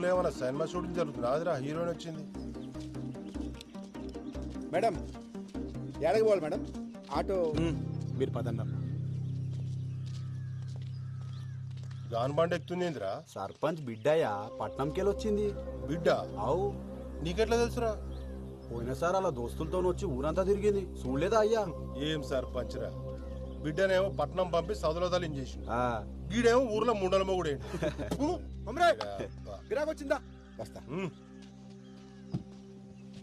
ఊర్లో ఏమన్నా cinema shooting జరుగుతుంది. ఆదిరా హీరోయిన్ వచ్చింది. మేడం ఎక్కడికి పోవాలి మేడం? ఆటో మీరు పదన్నా. గాన్ బండి ఎక్కుతుంది ఏందిరా? సర్పంచ్ బిడ్డయ్యా పట్నంకెళ్ళి వచ్చింది. బిడ్డ? అవు నీకెట్లా తెలుసురా? పోయినసారి అలా దోస్తులతో వచ్చి ఊరంతా తిరిగింది, చూడలేదా అయ్యా? ఏం సర్పంచ్ రా, బిడ్డనేమో పట్నం పంపి సదులో తలించేసి ఆ, గీడేమో ఊర్లో ముండలమో కూడా గిరాకు వచ్చిందా? వస్తా.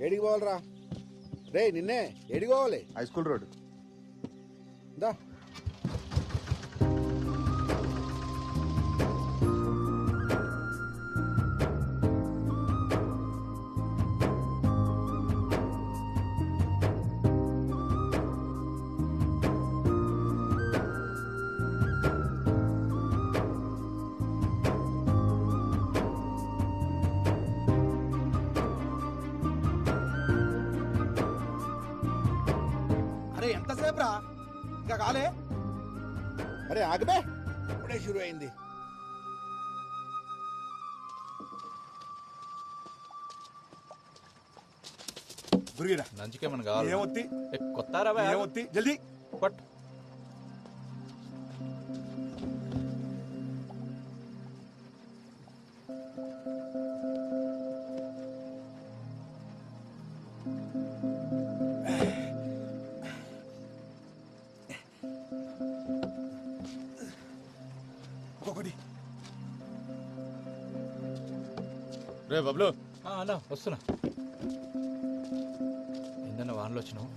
ఏడికి పోవాలరా? రే నిన్నే ఏడికి పోవాలి? High school road. దా ఎంతసేపు రా, ఇంకా కాలే? అరే ఆగబే, ఇప్పుడే షురు అయింది. గురిగిరా నంచుకేమన్నా కావాలి? ఏమొత్తి కొత్త రవా ఏమొత్తి జల్దీ పట్. ఒక్కొక్కటి. రే బబ్లు, అన్నా వస్తున్నా. ఏందన్నా వానలో వచ్చినావు?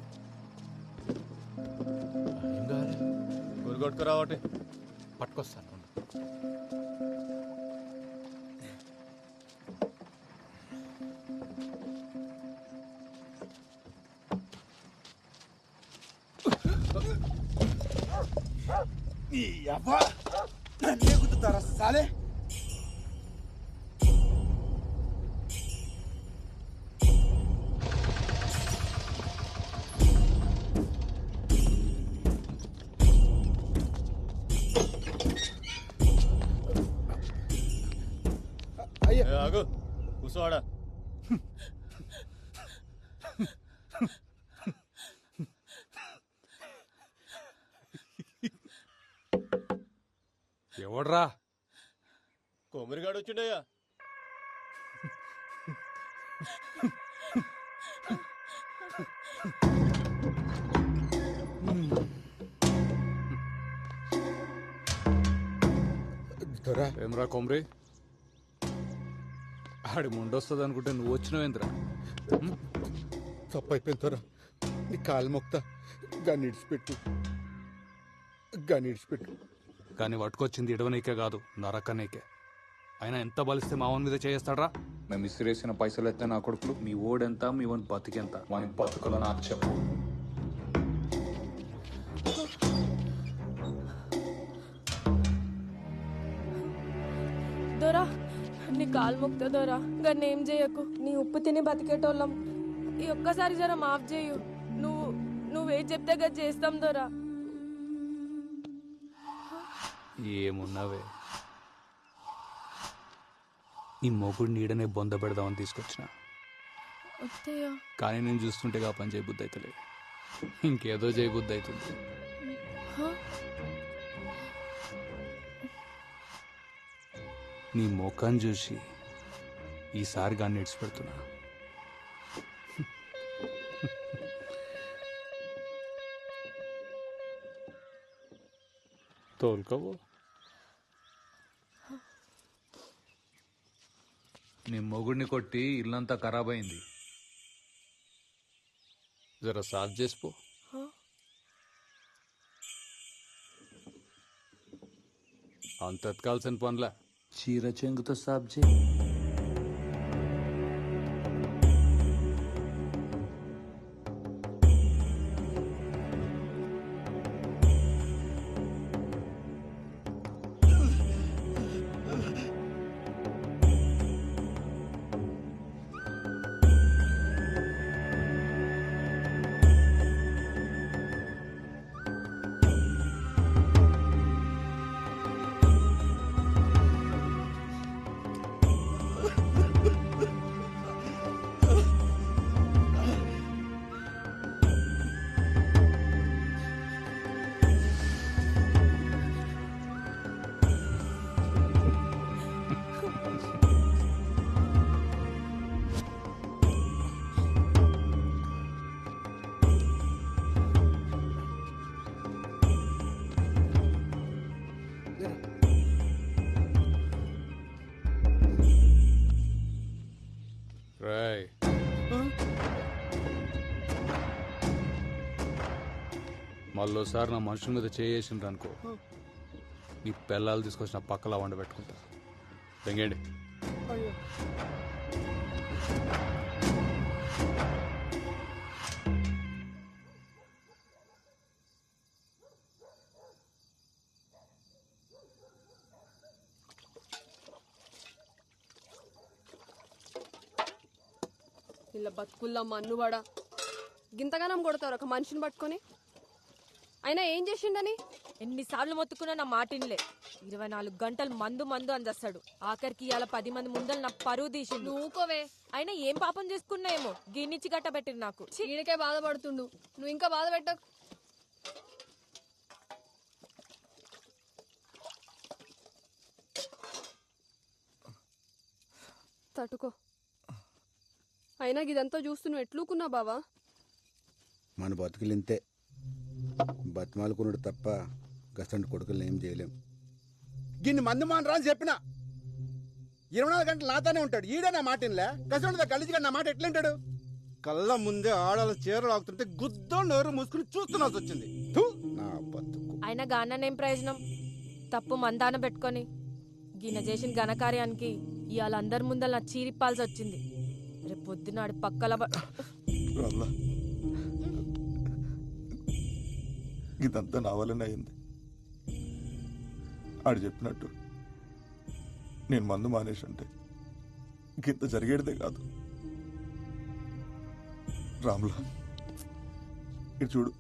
ఏం కావాలి? కొట్టుకు రావటి పట్టుకొస్తాను. ఈ అవ్వ నన్నే గుద్దుతారా సాలే? ఆగు, కూర్చోవాడా. ఎవడ్రా? కొమ్మరిగాడు వచ్చిండయ్యా. ఏమ్రా కొమ్రి, ఆడి ముండొస్తుంది అనుకుంటే నువ్వు వచ్చినవేంద్రా? తప్పైపోయింది తోరా, నీ కాలు మొక్తా. గాని ఇడిచిపెట్టు, గాని ఇడిచిపెట్టు. కానీ పట్టుకొచ్చింది ఇడవనీకే కాదు, నరకనీకే. అయినా ఎంత బలిస్తే మావన్ మీద చేస్తాడ్రా? మేము ఇసిరేసిన పైసలు ఎత్తే నా కొడుకులు. మీ ఓడెంత, మీ వన్ బతికెంత? వాని బతుకులు నాకు చెప్పు. దొరా నీ కాలు మొక్తా దొరా, గన్నేం చేయకు. నీ ఉప్పు తిని బతికేటోళ్ళం. ఈ ఒక్కసారి జర మాఫ్ చేయు. నువ్వే చెప్తే గది చేస్తాం దొరా. ఏమున్నావే, నీ మొగుడు నీడనే బొంద పెడదామని తీసుకొచ్చిన. అత్తయ్య కానీ నేను చూస్తుంటే ఆ పని చేయబుద్ధి అవుతలే, ఇంకేదో చేయబుద్ధి అవుతుంది. నీ ముఖం చూసి ఈసారి గాన్ని ఇడిచిపెడుతున్నా. తోలుకోవు. నీ మొగుడిని కొట్టి ఇల్లంతా ఖరాబ్ అయింది, జర సాఫ్ చేసిపో. అంత ఎత్కాల్సిన పనులా, చీర చెంగుతో సాఫ్ చేయి. మళ్ళోసారి నా మనుషుల మీద చేసిండ్రు అనుకో నీ పిల్లలు తీసుకొచ్చిన పక్కలా వండ పెట్టుకుంటా తెంగండి. ఇలా బతుకుల్లో మన్నువాడా గింతగానం కొడతారు ఒక మనిషిని పట్టుకొని. అయినా ఏం చేసిండని? ఎన్నిసార్లు మొత్తుకున్నా నా మాటిన్లే. 24 గంటలు మందు మందు అందేస్తాడు. ఆఖరికి ఇవాళ 10 మంది ముందలు నా పరువు తీసిండు. నువ్వుకోవే, అయినా ఏం పాపం చేసుకున్నాయేమో గిన్నిచ్చి గట్టబెట్టిరు నాకు. ఛీ! ఈడకే బాధపడుతుండు, నువ్వు ఇంకా బాధ పెట్టకు. తట్టుకో. అయినా ఇదంతా చూస్తూ నువ్వు ఎట్లుకున్నావు బావా? మన బతుకులింతే, బతిమాలుకున్నాడు తప్ప గసంటి కొడుకులు ఏం చేయలేం. గిన్ని మంది మానరా అని చెప్పిన 24 గంటలు నాతోనే ఉంటాడు. ఈడే నా మాట ఇన్లే. గసంటితో గలీజ్గా నా మాట ఎట్లుంటాడు? కళ్ళ ముందే ఆడాల చీరలు ఆగుతుంటే గుద్దో నోరు మూసుకుని చూస్తున్నాల్సి వచ్చింది. థు, నా బతుకు. అయినా గాననేం ప్రయోజనం? తప్పు మందాన పెట్టుకొని గిన్నె చేసిన ఘనకార్యానికి ఇవాళ అందరి ముందర నా చీరిప్పాల్సి వచ్చింది. రేపు పొద్దునాడు పక్కల ఇదంతా నా వల్లనే అయింది. ఆడు చెప్పినట్టు నేను మందు మానేసి ఉంటే ఇంత జరిగేదే కాదు. రాములా, ఇటు చూడు,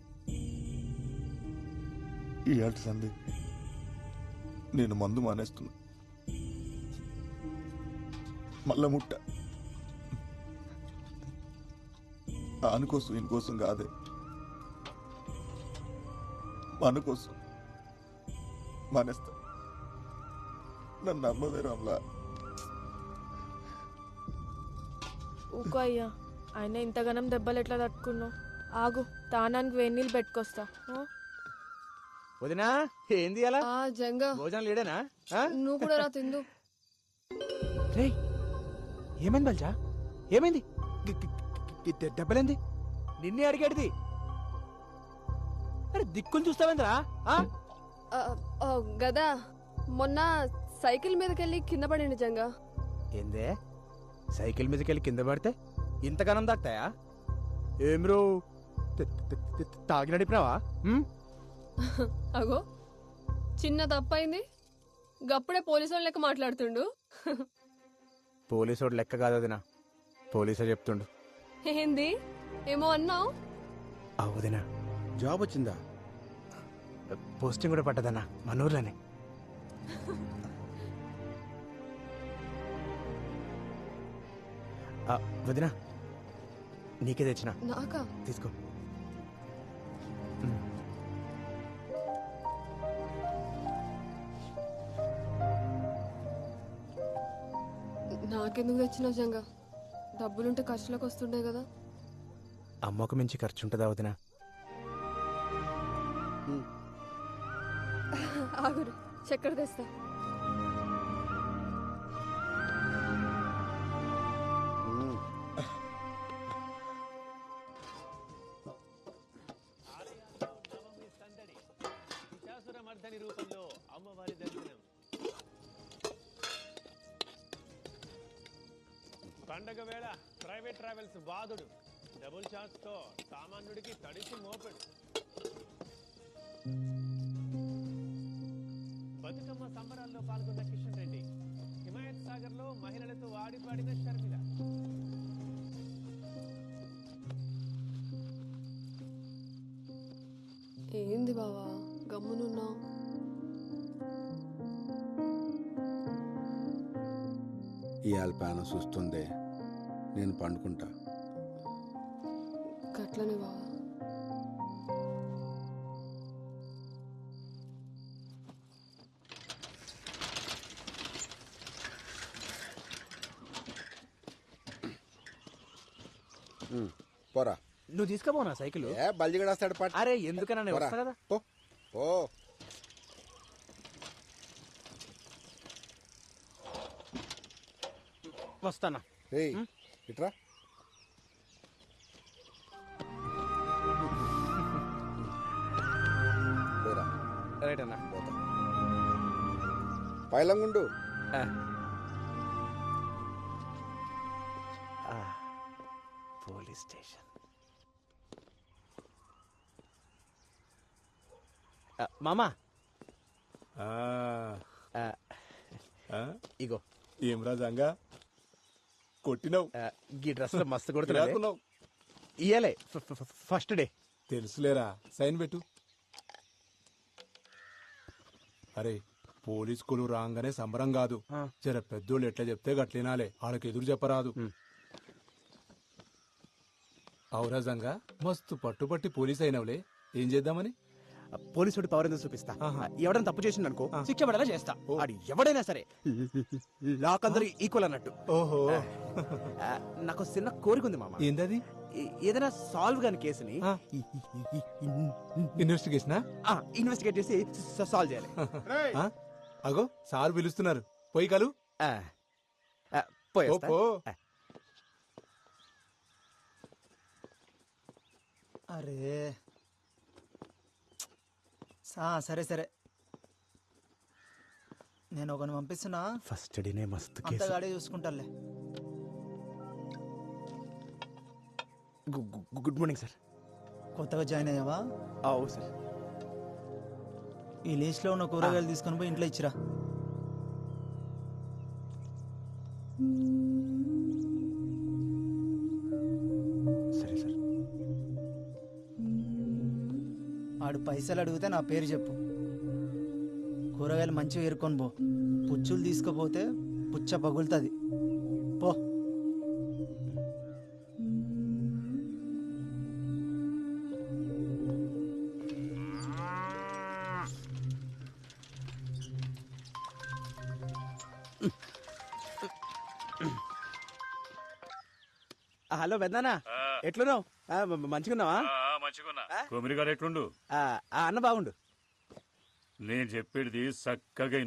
ఈ ఆట సంది నేను మందు మానేస్తున్నా. మళ్ళా ముట్ట ఆనుకోసం ఇంకోసం కాదే, మన కోసం మానేస్తా. నన్ను నమ్మదే రామ్లా. ఊకో అయ్యా. ఆయన ఇంతగానం దెబ్బలు ఎట్లా తట్టుకున్నావు? ఆగు, తానానికి వేడి నీళ్ళు పెట్టుకొస్తా. వదినా ఏంది అలా ఆ జంగా, భోజనం లేడేనా? నువ్వు కూడా రా తిందు. రే ఏమైంది బల్జా? ఏమైంది? దెబ్బలేంది? నిన్నే అడిగాడిది. అరే దిక్కులు చూస్తావేంద్రా? గదా మొన్న సైకిల్ మీదకెళ్ళి కింద పడింది జంగా. ఏందే సైకిల్ మీదకెళ్ళి కింద పడితే ఇంతగానం దాక్తాయా? ఏం రో తాగి నడిపినావా? అగో చిన్న తప్పైంది, గప్పుడే పోలీసు వాళ్ళ లెక్క మాట్లాడుతుండు. పోలీసోడు లెక్క కాదు వదినా, పోలీసే చెప్తుండు. ఏంది ఏమో అన్నావు? వదినా జాబ్ వచ్చిందా? పోస్టింగ్ కూడా పడ్డదన్నా మన ఊర్లోనే. వదినా నీకే తెచ్చిన, నాకా? తీసుకో. నాకెందుకు తెచ్చినావు జంగా? డబ్బులుంటే ఖర్చులకు వస్తుండే కదా. అమ్మకు మించి ఖర్చు ఉంటుందా వదినా? ఆగురు, చక్కెర తెస్తా. పండగ వేళ ప్రైవేట్ ట్రావెల్స్ బాధుడు డబుల్ ఛాన్స్ తో సామాన్యుడికి తడిసి మోపెడు. బతుకమ్మ సంబరాల్లో పాల్గొన్న కిషన్ రెడ్డి, హిమాయత్ సాగర్ లో మహిళలతో ఆడిపాడిన షర్మిల. ఏంది బావా గమ్మునున్నావు? ఇవాళ పానం చూస్తుందే, నేను పండుకుంటా. గట్లనే బావా. పోరా. నువ్వు తీసుకుపోనా సైకిల్? బల్జిగడేస్తాడు పాట. అరే ఎందుకన్నా నేను వస్తా కదా. పో పో. వస్తానా? ఏయ్ ఇట్రా. రైట్ అన్న. పైలంగుండు. Police station. మామా ఇగో ఏం రాజంగా కొట్టినావు ఈ డ్రెస్ లో మస్తు కొడుతున్నా. ఇయ్యలే ఫస్ట్ డే. తెలుసులేరా సైన్ పెట్టు. అరే పోలీస్ కులు రాగానే సంబరం కాదు, జర పెద్దోళ్ళు ఎట్లా చెప్తే గట్లినాలే, వాళ్ళకి ఎదురు చెప్పరాదు. ఔరాజంగా మస్తు పట్టుపట్టి పోలీస్ అయినవులే, ఏం చేద్దామని? పోలీసుడి పవర్ ఎందుకు చూపిస్తా. ఎవడైనా తప్పు చేసిండు అనుకో శిక్ష పడేలా చేస్తా. అది ఎవడైనా సరే లాక్ అందరూ ఈక్వల్ అన్నట్టు. ఓహో, నాకు చిన్న కోరిక ఉంది మామ. ఏందది? ఏదైనా సాల్వ్ కాని కేసుని ఇన్వెస్టిగేట్ చేసి సాల్వ్ చేయాలి. అగో సార్ పిలుస్తున్నారు, పోయి కలు. పోయేస్తా. అరే సరే సరే, నేను ఒకరిని పంపిస్తున్నా. ఫస్ట్ డేనే మస్తు అంత గాడే చూసుకుంటాలే. Good morning sir. కొత్తగా జాయిన్ అయ్యావా? అవు సార్. ఈ లిస్ట్ లో ఉన్న కూరగాయలు తీసుకొని పోయి ఇంట్లో ఇచ్చిరా. సరే సార్. ఆడు పైసలు అడిగితే నా పేరు చెప్పు. కూరగాయలు మంచిగా ఏరుకొని పో. పుచ్చులు తీసుకుపోతే పుచ్చ పగులుతుంది. పో. హలో పెద్దనా, ఎట్లున్నావు? మంచిగున్నావా? మంచిగున్నా. కొమిరి గారు ఎట్లుండు? అన్న బాగుండు. నేను చెప్పేది చక్కగా